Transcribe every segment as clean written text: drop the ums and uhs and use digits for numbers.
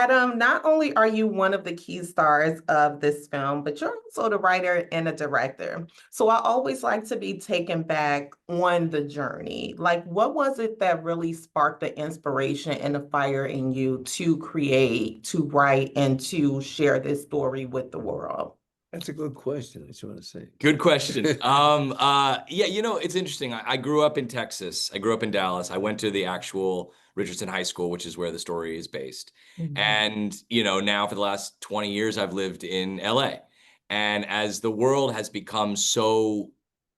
Adam, not only are you one of the key stars of this film, but you're also the writer and the director. So I always like to be taken back on the journey. Like, what was it that really sparked the inspiration and the fire in you to create, to write, and to share this story with the world? That's a good question. I just want to say. Good question. Yeah, it's interesting. I grew up in Texas. I grew up in Dallas. I went to the actual Richardson High School, which is where the story is based. Mhm. And, now for the last 20 years, I've lived in LA. And as the world has become so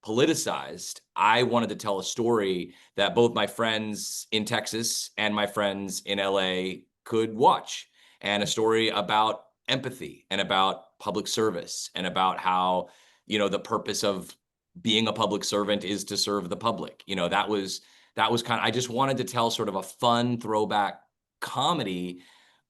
politicized, I wanted to tell a story that both my friends in Texas and my friends in LA could watch, and a story about empathy and about public service and about how, the purpose of being a public servant is to serve the public. That was kind of, I just wanted to tell sort of a fun throwback comedy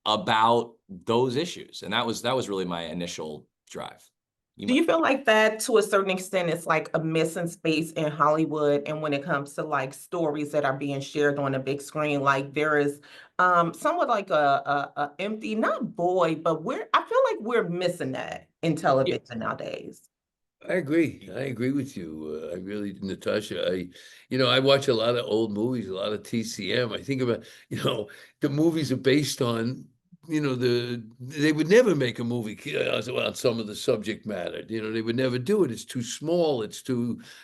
about those issues. And that was really my initial drive. Do you feel like that to a certain extent it's like a missing space in Hollywood and when it comes to like stories that are being shared on a big screen, like there is somewhat like a empty, not void, but I feel like we're missing that in Yeah. television nowadays. I agree. I agree with you. I really, Natasha. I watch a lot of old movies, a lot of TCM. I think about, the movies are based on, they would never make a movie on some of the subject matter. They would never do it. It's too small.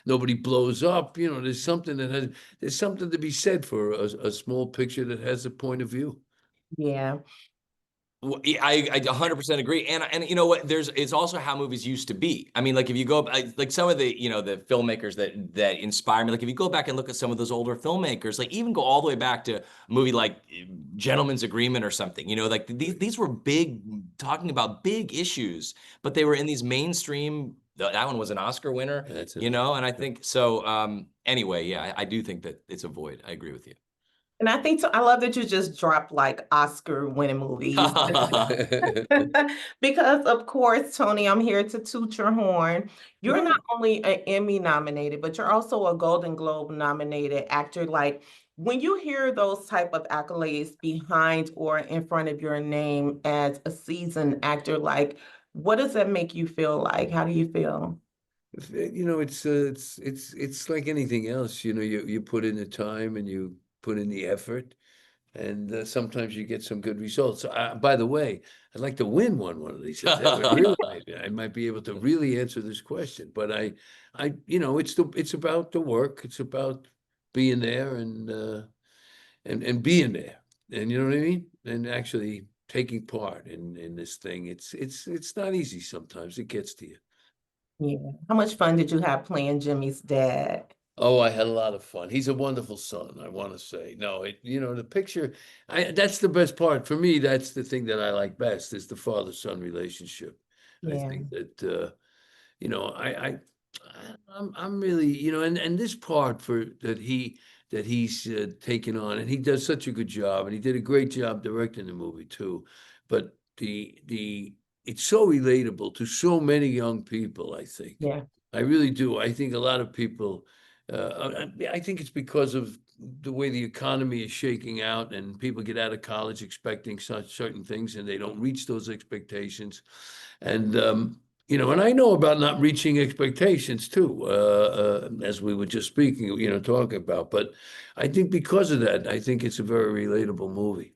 Nobody blows up. There's something to be said for a small picture that has a point of view. Yeah. Well, yeah, I 100% agree. And you know what? It's also how movies used to be. I mean, like if you go like some of the, the filmmakers that inspire me, like if you go back and look at some of those older filmmakers, like even go all the way back to a movie like Gentleman's Agreement or something, like these were big, talking about big issues, but they were in these mainstream. That one was an Oscar winner, and I think so. Anyway, yeah, I do think that it's a void. I agree with you. And I think so. I love that you just dropped like Oscar winning movies. Because of course, Tony, I'm here to toot your horn. You're not only an Emmy nominated, but you're also a Golden Globe nominated actor. Like when you hear those type of accolades behind or in front of your name as a seasoned actor, like what does that make you feel like? How do you feel? It's like anything else. You put in the time and you put in the effort, and sometimes you get some good results. By the way, I'd like to win one of these. I might be able to really answer this question, but it's about the work. It's about being there and being there, and you know what I mean, and actually taking part in this thing. It's not easy sometimes. It gets to you. Yeah. How much fun did you have playing Jimmy's dad? Oh, I had a lot of fun. He's a wonderful son, I want to say. No, the picture, that's the best part. For me, that's the thing that I like best is the father-son relationship. I Yeah. think that I'm really, and this part that he's taken on, and he does such a good job, and he did a great job directing the movie too. But it's so relatable to so many young people, I think. Yeah. I really do. I think a lot of people I think it's because of the way the economy is shaking out, and people get out of college expecting such certain things, and they don't reach those expectations. And and I know about not reaching expectations too, as we were just speaking, talking about. But I think because of that, I think it's a very relatable movie.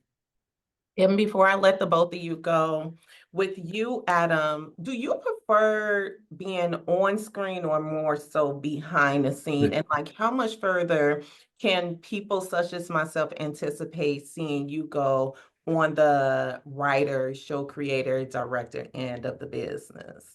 And before I let the both of you go, with you, Adam, do you prefer being on screen or more so behind the scene? And like, how much further can people such as myself anticipate seeing you go on the writer, show creator, director end of the business?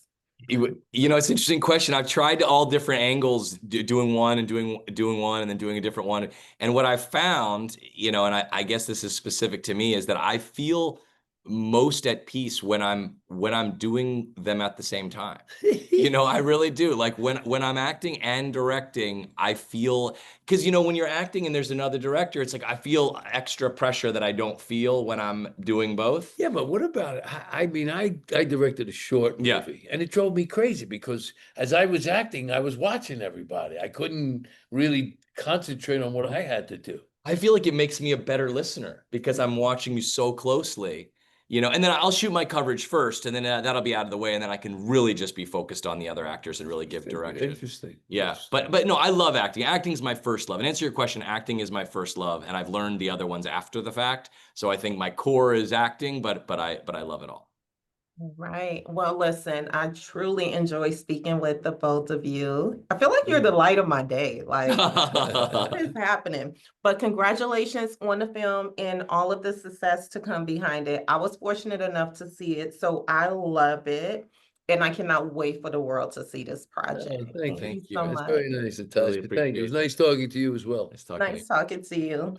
It's an interesting question. I've tried all different angles, doing one and doing one and then doing a different one. And what I've found, and I guess this is specific to me, is that I feel most at peace when I'm doing them at the same time. I really do. Like when I'm acting and directing, I feel, because when you're acting and there's another director, it's like I feel extra pressure that I don't feel when I'm doing both. Yeah, but what about it? I mean, I directed a short movie, and it drove me crazy because as I was acting, I was watching everybody. I couldn't really concentrate on what I had to do. I feel like it makes me a better listener because I'm watching you so closely you know, and then I'll shoot my coverage first, and then that'll be out of the way, and then I can really just be focused on the other actors and really give direction. Interesting. Yeah, but no, I love acting. Acting is my first love. And answer your question, acting is my first love, and I've learned the other ones after the fact. So I think my core is acting, but I love it all. Right. Well, listen, I truly enjoy speaking with the both of you. I feel like you're the light of my day. Like, what is happening? But congratulations on the film and all of the success to come behind it. I was fortunate enough to see it, so I love it. And I cannot wait for the world to see this project. Thank you. Thank you. so That's much. very nice, Natasha. Really Thank you. It was appreciate nice talking to you as well. Nice talking to you. Nice talking to you.